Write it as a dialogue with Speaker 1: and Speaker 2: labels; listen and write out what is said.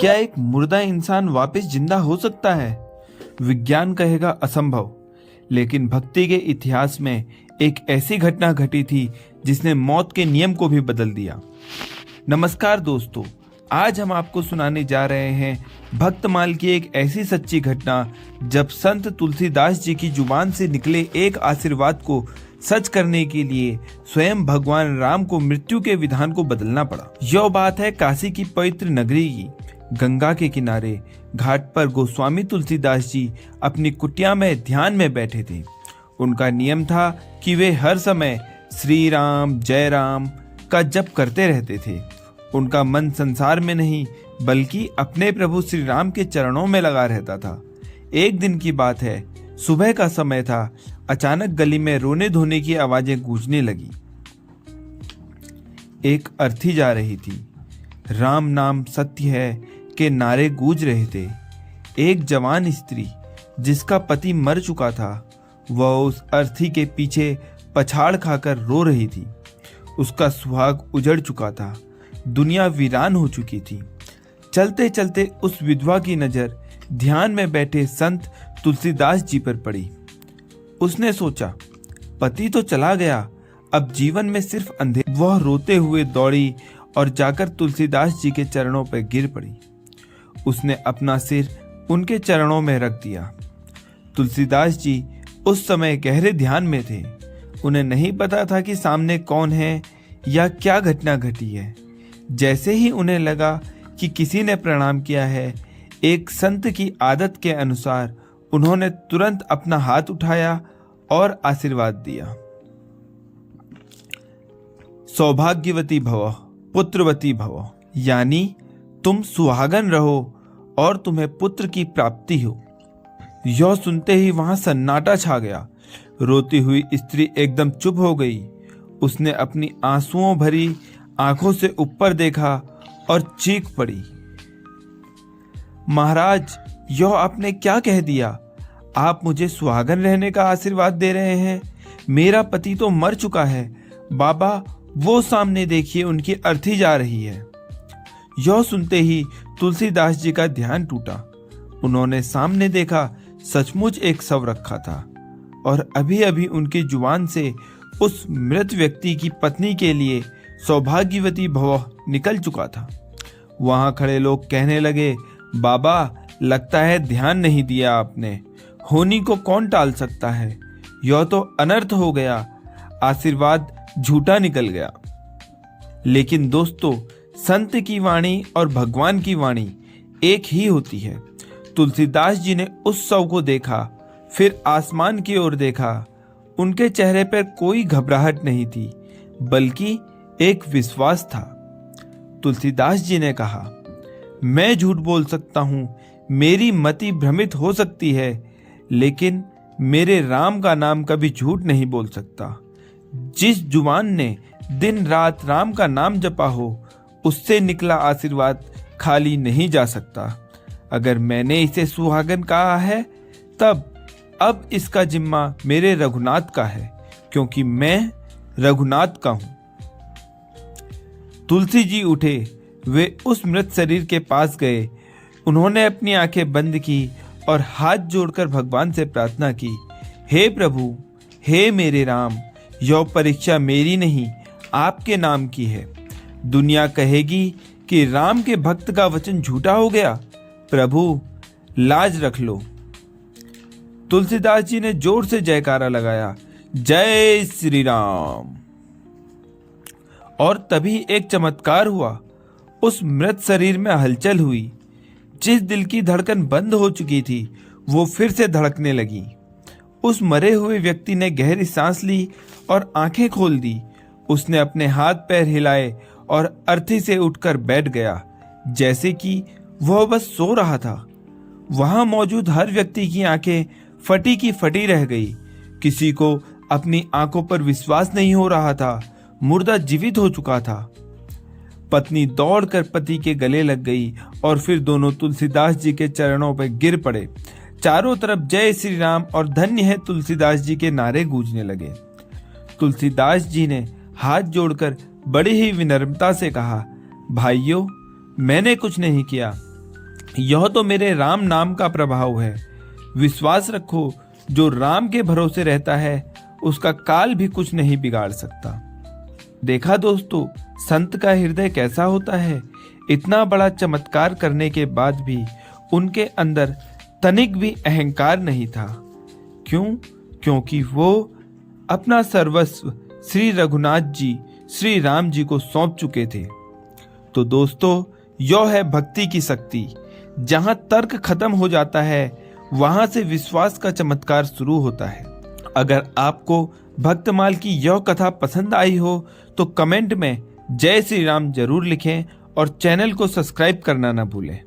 Speaker 1: क्या एक मुर्दा इंसान वापस जिंदा हो सकता है? विज्ञान कहेगा असंभव, लेकिन भक्ति के इतिहास में एक ऐसी घटना घटी थी जिसने मौत के नियम को भी बदल दिया। नमस्कार दोस्तों, आज हम आपको सुनाने जा रहे हैं भक्तमाल की एक ऐसी सच्ची घटना जब संत तुलसीदास जी की जुबान से निकले एक आशीर्वाद को सच करने के लिए स्वयं भगवान राम को मृत्यु के विधान को बदलना पड़ा। यह बात है काशी की पवित्र नगरी की। गंगा के किनारे घाट पर गोस्वामी तुलसीदास जी अपनी कुटिया में ध्यान में बैठे थे। उनका नियम था कि वे हर समय श्री राम जय राम का जप करते रहते थे। उनका मन संसार में नहीं बल्कि अपने प्रभु श्री राम के चरणों में लगा रहता था। एक दिन की बात है, सुबह का समय था। अचानक गली में रोने धोने की आवाजें गूंजने लगी। एक अर्थी जा रही थी। राम नाम सत्य है के नारे गूंज रहे थे। एक जवान स्त्री जिसका पति मर चुका था, वह उस अर्थी के पीछे पछाड़ खाकर रो रही थी। उसका सुहाग उजड़ चुका था, दुनिया वीरान हो चुकी थी। चलते चलते उस विधवा की नजर ध्यान में बैठे संत तुलसीदास जी पर पड़ी। उसने सोचा, पति तो चला गया, अब जीवन में सिर्फ अंधेरा। वह रोते हुए दौड़ी और जाकर तुलसीदास जी के चरणों पर गिर पड़ी। उसने अपना सिर उनके चरणों में रख दिया। तुलसीदास जी उस समय गहरे ध्यान में थे। उन्हें नहीं पता था कि सामने कौन है या क्या घटना घटी है। जैसे ही उन्हें लगा कि किसी ने प्रणाम किया है, एक संत की आदत के अनुसार उन्होंने तुरंत अपना हाथ उठाया और आशीर्वाद दिया। सौभाग्यवती भव, पुत्रवती भव, यानी तुम सुहागन रहो और तुम्हें पुत्र की प्राप्ति हो। यह सुनते ही वहां सन्नाटा छा गया। रोती हुई स्त्री एकदम चुप हो गई। उसने अपनी आंसुओं भरी आंखों से ऊपर देखा और चीख पड़ी, महाराज, यह आपने क्या कह दिया? आप मुझे सुहागन रहने का आशीर्वाद दे रहे हैं? मेरा पति तो मर चुका है। बाबा, वो सामने देखिए, उनकी अर्थी जा रही है। यह सुनते ही तुलसीदास जी का ध्यान टूटा। उन्होंने सामने देखा, सचमुच एक शव रखा था और अभी अभी उनकी जुबान से उस मृत व्यक्ति की पत्नी के लिए सौभाग्यवती भव निकल चुका था। वहां खड़े लोग कहने लगे, बाबा, लगता है ध्यान नहीं दिया आपने। होनी को कौन टाल सकता है? यह तो अनर्थ हो गया, आशीर्वाद झूठा निकल गया। लेकिन दोस्तों, संत की वाणी और भगवान की वाणी एक ही होती है। तुलसीदास जी ने उस शव को देखा, फिर आसमान की ओर देखा। उनके चेहरे पर कोई घबराहट नहीं थी, बल्कि एक विश्वास था। तुलसीदास जी ने कहा, मैं झूठ बोल सकता हूं, मेरी मति भ्रमित हो सकती है, लेकिन मेरे राम का नाम कभी झूठ नहीं बोल सकता। जिस जुबान ने दिन रात राम का नाम जपा हो, उससे निकला आशीर्वाद खाली नहीं जा सकता। अगर मैंने इसे सुहागन कहा है, तब अब इसका जिम्मा मेरे रघुनाथ का है, क्योंकि मैं रघुनाथ का हूं। तुलसी जी उठे। वे उस मृत शरीर के पास गए। उन्होंने अपनी आंखें बंद की और हाथ जोड़कर भगवान से प्रार्थना की, हे प्रभु, हे मेरे राम, यह परीक्षा मेरी नहीं, आपके नाम की है। दुनिया कहेगी कि राम के भक्त का वचन झूठा हो गया। प्रभु, लाज रख लो। तुलसीदास जी ने जोर से जयकारा लगाया, जय श्री राम। और तभी एक चमत्कार हुआ। उस मृत शरीर में हलचल हुई। जिस दिल की धड़कन बंद हो चुकी थी, वो फिर से धड़कने लगी। उस मरे हुए व्यक्ति ने गहरी सांस ली और आंखें खोल दी। उसने अपने हाथ पैर हिलाए और अर्थी से उठकर बैठ गया, जैसे कि वह बस सो रहा था। वहां मौजूद हर व्यक्ति की आंखें फटी की फटी रह गई। किसी को अपनी आंखों पर विश्वास नहीं हो रहा था। मुर्दा जीवित हो चुका था। पत्नी दौड़कर पति के गले लग गई और फिर दोनों तुलसीदास जी के चरणों पर गिर पड़े। चारों तरफ जय श्री राम और धन्य है तुलसीदास जी के नारे गूंजने लगे। तुलसीदास जी ने हाथ जोड़कर बड़ी ही विनम्रता से कहा, भाइयों, मैंने कुछ नहीं किया, यह तो मेरे राम नाम का प्रभाव है। विश्वास रखो, जो राम के भरोसे रहता है उसका काल भी कुछ नहीं बिगाड़ सकता। देखा दोस्तों, संत का हृदय कैसा होता है। इतना बड़ा चमत्कार करने के बाद भी उनके अंदर तनिक भी अहंकार नहीं था। क्यों? क्योंकि वो अपना सर्वस्व श्री रघुनाथ जी, श्री राम जी को सौंप चुके थे। तो दोस्तों, यह है भक्ति की शक्ति। जहां तर्क खत्म हो जाता है वहां से विश्वास का चमत्कार शुरू होता है। अगर आपको भक्तमाल की यह कथा पसंद आई हो तो कमेंट में जय श्री राम जरूर लिखें और चैनल को सब्सक्राइब करना ना भूलें।